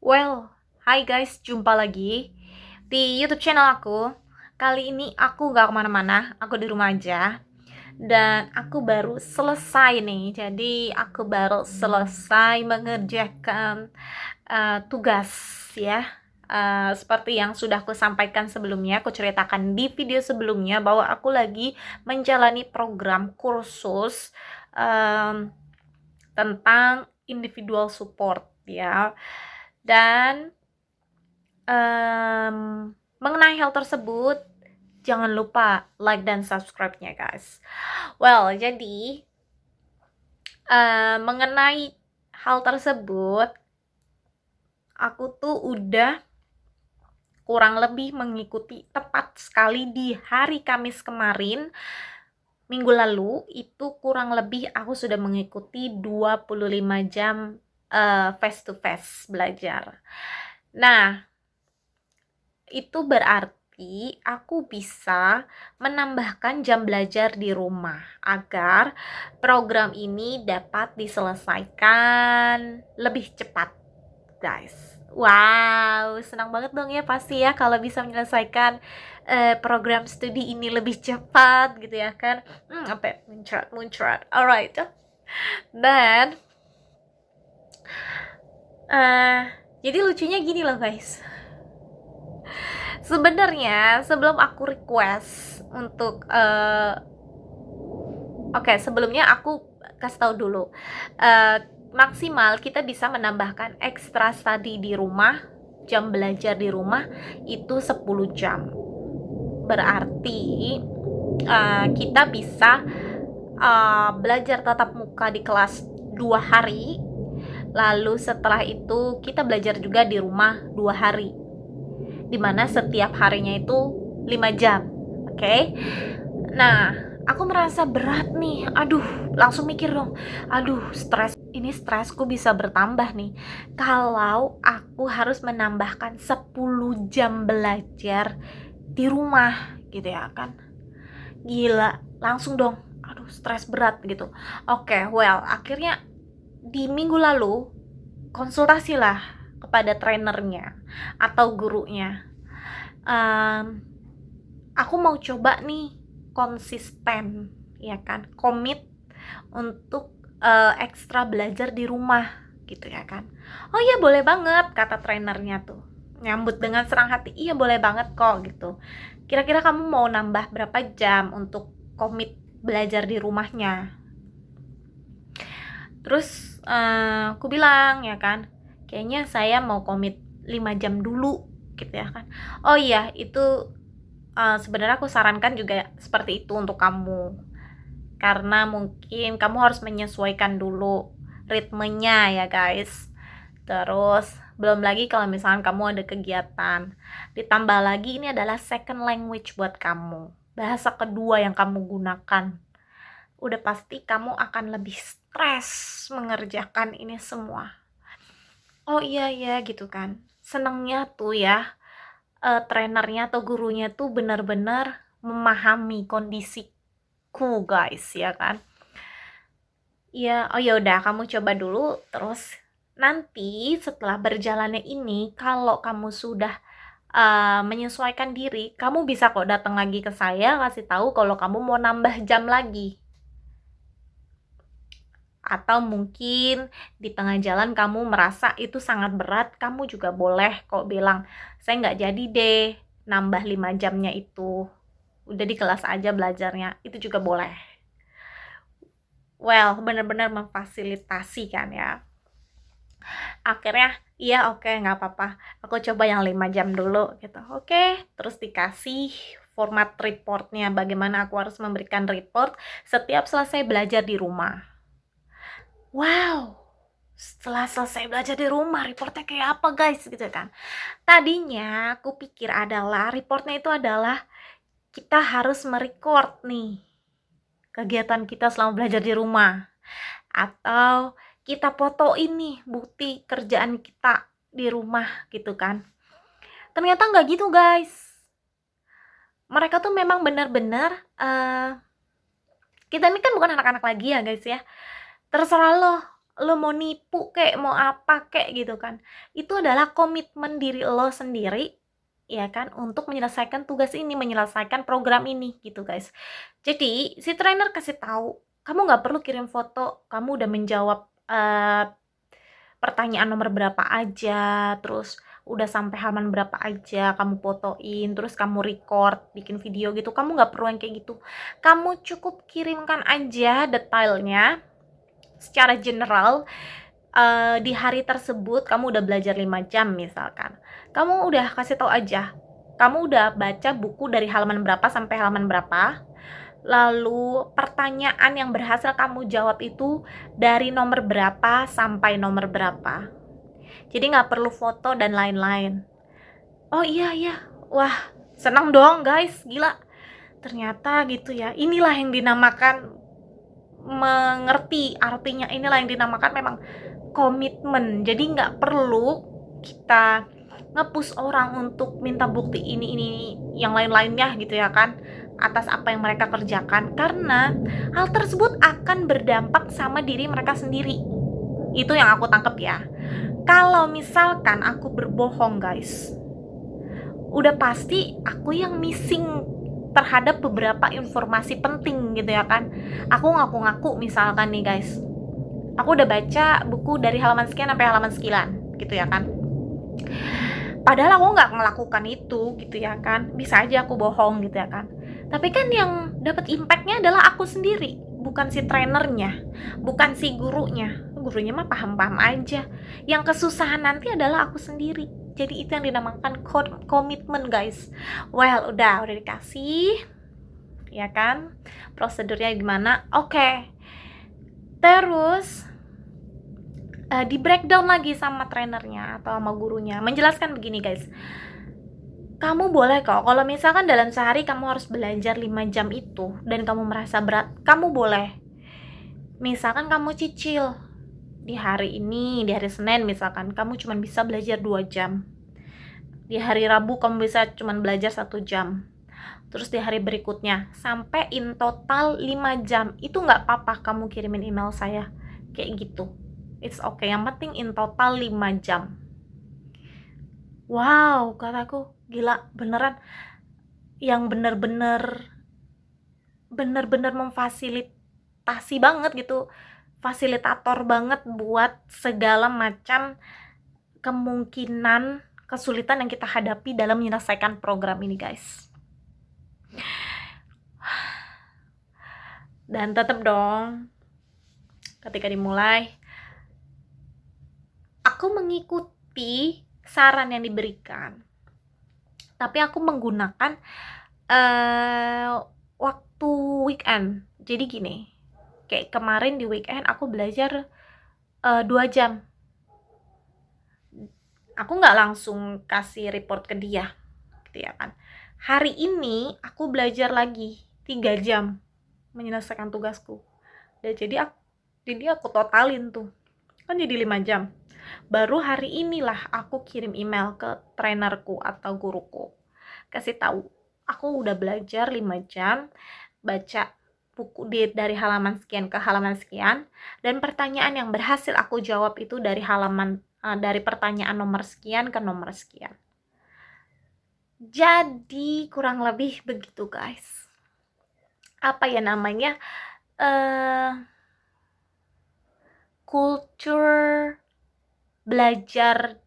Well, hai guys, jumpa lagi di YouTube channel aku. Kali ini aku gak kemana-mana, aku di rumah aja. Dan aku baru selesai nih, jadi aku baru selesai mengerjakan tugas ya. Seperti yang sudah aku sampaikan sebelumnya, aku ceritakan di video sebelumnya bahwa aku lagi menjalani program kursus tentang individual support ya. Dan mengenai hal tersebut, jangan lupa like dan subscribe-nya guys. Well, jadi mengenai hal tersebut, aku tuh udah kurang lebih mengikuti tepat sekali di hari Kamis kemarin. Minggu lalu itu kurang lebih aku sudah mengikuti 25 jam face to face belajar. Nah, itu berarti aku bisa menambahkan jam belajar di rumah agar program ini dapat diselesaikan lebih cepat, guys. Wow, senang banget dong ya pasti ya kalau bisa menyelesaikan program studi ini lebih cepat gitu ya kan. Sampai muncrat. Alright. Dan jadi lucunya gini loh guys. Sebenarnya sebelum aku request untuk sebelumnya aku kasih tahu dulu. Maksimal kita bisa menambahkan extra study di rumah, jam belajar di rumah itu 10 jam. Berarti kita bisa belajar tatap muka di kelas 2 hari. Lalu setelah itu kita belajar juga di rumah 2 hari. Dimana setiap harinya itu 5 jam. Oke? Nah, aku merasa berat nih. Aduh, langsung mikir dong. Aduh, stres. Ini stresku bisa bertambah nih. Kalau aku harus menambahkan 10 jam belajar di rumah gitu ya kan. Gila, langsung dong. Aduh, stres berat gitu. Oke, well, akhirnya di minggu lalu konsultasilah kepada trainernya atau gurunya. Aku mau coba nih konsisten ya kan, komit untuk ekstra belajar di rumah gitu ya kan. Oh iya boleh banget, kata trainernya tuh, nyambut dengan senang hati. Iya boleh banget kok gitu. Kira-kira kamu mau nambah berapa jam untuk komit belajar di rumahnya? Terus aku bilang ya kan, kayaknya saya mau komit 5 jam dulu gitu ya kan. Oh iya, itu sebenarnya aku sarankan juga seperti itu untuk kamu, karena mungkin kamu harus menyesuaikan dulu ritmenya ya guys. Terus belum lagi kalau misalkan kamu ada kegiatan, ditambah lagi ini adalah second language buat kamu, bahasa kedua yang kamu gunakan. Udah pasti kamu akan lebih stres mengerjakan ini semua. Oh iya ya gitu kan. Senengnya tuh ya, trainernya atau gurunya tuh benar-benar memahami kondisiku guys ya kan. Ya, oh ya udah kamu coba dulu, terus nanti setelah berjalannya ini kalau kamu sudah menyesuaikan diri, kamu bisa kok datang lagi ke saya kasih tahu kalau kamu mau nambah jam lagi. Atau mungkin di tengah jalan kamu merasa itu sangat berat, kamu juga boleh kok bilang, saya nggak jadi deh nambah 5 jamnya itu, udah di kelas aja belajarnya, itu juga boleh. Well, benar-benar memfasilitasi kan ya. Akhirnya, iya oke, nggak apa-apa, aku coba yang 5 jam dulu gitu. Oke, terus dikasih format reportnya, bagaimana aku harus memberikan report setiap selesai belajar di rumah. Wow, setelah selesai belajar di rumah, reportnya kayak apa guys gitu kan. Tadinya aku pikir adalah reportnya itu adalah kita harus merecord nih kegiatan kita selama belajar di rumah, atau kita foto ini bukti kerjaan kita di rumah gitu kan. Ternyata nggak gitu guys. Mereka tuh memang benar-benar kita ini kan bukan anak-anak lagi ya guys ya. Terserah lo lo mau nipu kayak mau apa kayak gitu kan, itu adalah komitmen diri lo sendiri ya kan untuk menyelesaikan tugas ini, menyelesaikan program ini gitu guys. Jadi si trainer kasih tahu kamu nggak perlu kirim foto kamu udah menjawab pertanyaan nomor berapa aja, terus udah sampai halaman berapa aja kamu fotoin, terus kamu record bikin video gitu, kamu nggak perlu yang kayak gitu. Kamu cukup kirimkan aja detailnya secara general. Di hari tersebut kamu udah belajar 5 jam misalkan, kamu udah kasih tahu aja kamu udah baca buku dari halaman berapa sampai halaman berapa, lalu pertanyaan yang berhasil kamu jawab itu dari nomor berapa sampai nomor berapa. Jadi nggak perlu foto dan lain-lain. Oh iya iya, wah senang dong guys, gila. Ternyata gitu ya, inilah yang dinamakan mengerti artinya, inilah yang dinamakan memang komitmen. Jadi nggak perlu kita nge-push orang untuk minta bukti ini yang lain-lainnya gitu ya kan, atas apa yang mereka kerjakan, karena hal tersebut akan berdampak sama diri mereka sendiri. Itu yang aku tangkep ya. Kalau misalkan aku berbohong guys, udah pasti aku yang missing terhadap beberapa informasi penting gitu ya kan. Aku ngaku-ngaku misalkan nih guys, aku udah baca buku dari halaman sekian sampai halaman sekian gitu ya kan, padahal aku nggak melakukan itu gitu ya kan. Bisa aja aku bohong gitu ya kan, tapi kan yang dapat impactnya adalah aku sendiri, bukan si trainernya, bukan si gurunya. Gurunya mah paham-paham aja, yang kesusahan nanti adalah aku sendiri. Jadi itu yang dinamakan komitmen guys. Well, udah dikasih ya kan prosedurnya gimana. Oke. Terus di breakdown lagi sama trainernya atau sama gurunya, menjelaskan begini guys, kamu boleh kok kalau misalkan dalam sehari kamu harus belajar 5 jam itu dan kamu merasa berat, kamu boleh misalkan kamu cicil di hari ini, di hari Senin misalkan kamu cuma bisa belajar 2 jam, di hari Rabu kamu bisa cuma belajar 1 jam, terus di hari berikutnya sampai in total 5 jam. Itu nggak apa-apa kamu kirimin email saya kayak gitu, it's okay, yang penting in total 5 jam. Wow, kataku gila beneran, yang bener-bener memfasilitasi banget gitu, fasilitator banget buat segala macam kemungkinan kesulitan yang kita hadapi dalam menyelesaikan program ini guys. Dan tetap dong ketika dimulai aku mengikuti saran yang diberikan, tapi aku menggunakan waktu weekend. Jadi gini, kayak kemarin di weekend aku belajar 2 jam. Aku nggak langsung kasih report ke dia gitu ya kan. Hari ini aku belajar lagi 3 jam menyelesaikan tugasku. Dan jadi aku totalin tuh kan jadi 5 jam. Baru hari inilah aku kirim email ke trainerku atau guruku, kasih tahu aku udah belajar 5 jam, baca buku dari halaman sekian ke halaman sekian, dan pertanyaan yang berhasil aku jawab itu dari dari pertanyaan nomor sekian ke nomor sekian. Jadi kurang lebih begitu guys. Apa ya namanya, culture belajar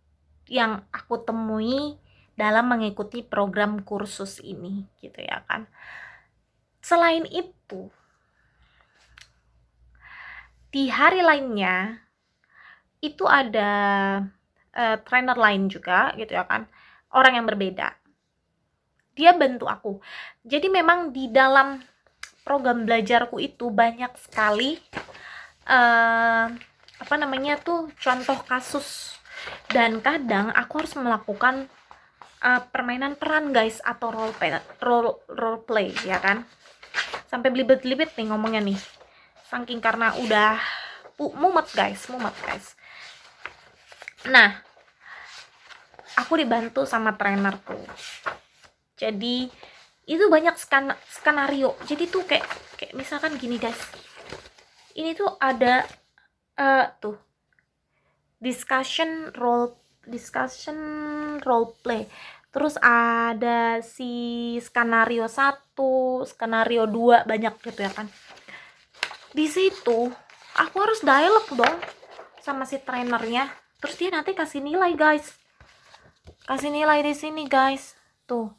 yang aku temui dalam mengikuti program kursus ini gitu ya kan. Selain itu, di hari lainnya itu ada trainer lain juga gitu ya kan, orang yang berbeda. Dia bantu aku. Jadi memang di dalam program belajarku itu banyak sekali contoh kasus, dan kadang aku harus melakukan permainan peran guys, atau role play ya kan. Sampai belibet-belibet nih ngomongnya nih, saking karena udah mumet guys. Nah, aku dibantu sama trainerku. Jadi itu banyak skenario. Jadi tuh kayak misalkan gini guys, ini tuh ada Tuh, discussion role play. Terus ada si skenario 1, skenario 2, banyak gitu ya kan. Di situ aku harus dialog dong sama si trainernya. Terus dia nanti kasih nilai, guys. Kasih nilai di sini, guys. Tuh.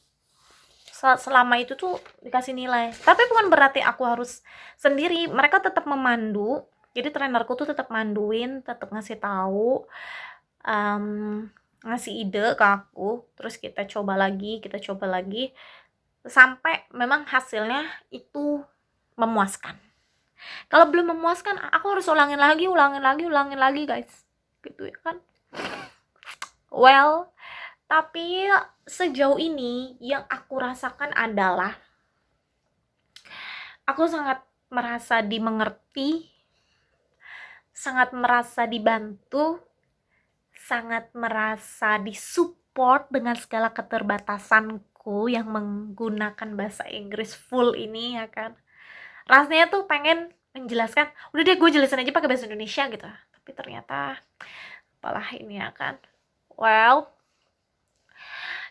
Selama itu tuh dikasih nilai. Tapi bukan berarti aku harus sendiri. Mereka tetap memandu. Jadi trainerku tuh tetap manduin, tetap ngasih tahu, ngasih ide ke aku. Terus kita coba lagi sampai memang hasilnya itu memuaskan. Kalau belum memuaskan, aku harus ulangin lagi, guys. Gitu ya kan. Well, tapi sejauh ini yang aku rasakan adalah aku sangat merasa dimengerti, sangat merasa dibantu, sangat merasa disupport dengan segala keterbatasanku yang menggunakan bahasa Inggris full ini ya kan. Rasanya tuh pengen menjelaskan, udah deh gue jelasin aja pakai bahasa Indonesia gitu. Tapi ternyata apalah ini ya kan. Well,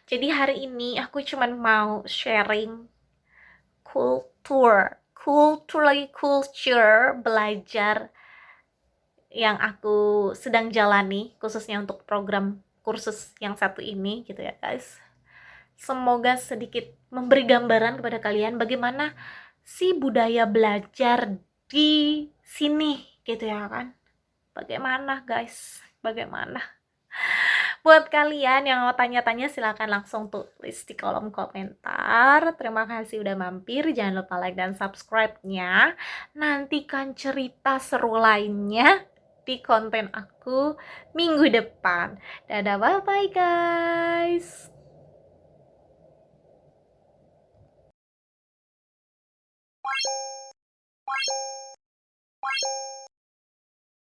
jadi hari ini aku cuman mau sharing culture belajar yang aku sedang jalani, khususnya untuk program kursus yang satu ini gitu ya guys. Semoga sedikit memberi gambaran kepada kalian bagaimana si budaya belajar di sini gitu ya kan. Bagaimana guys, bagaimana. Buat kalian yang mau tanya-tanya silahkan langsung tulis di kolom komentar. Terima kasih udah mampir, jangan lupa like dan subscribe-nya. Nantikan cerita seru lainnya di konten aku minggu depan. Dadah, bye-bye guys.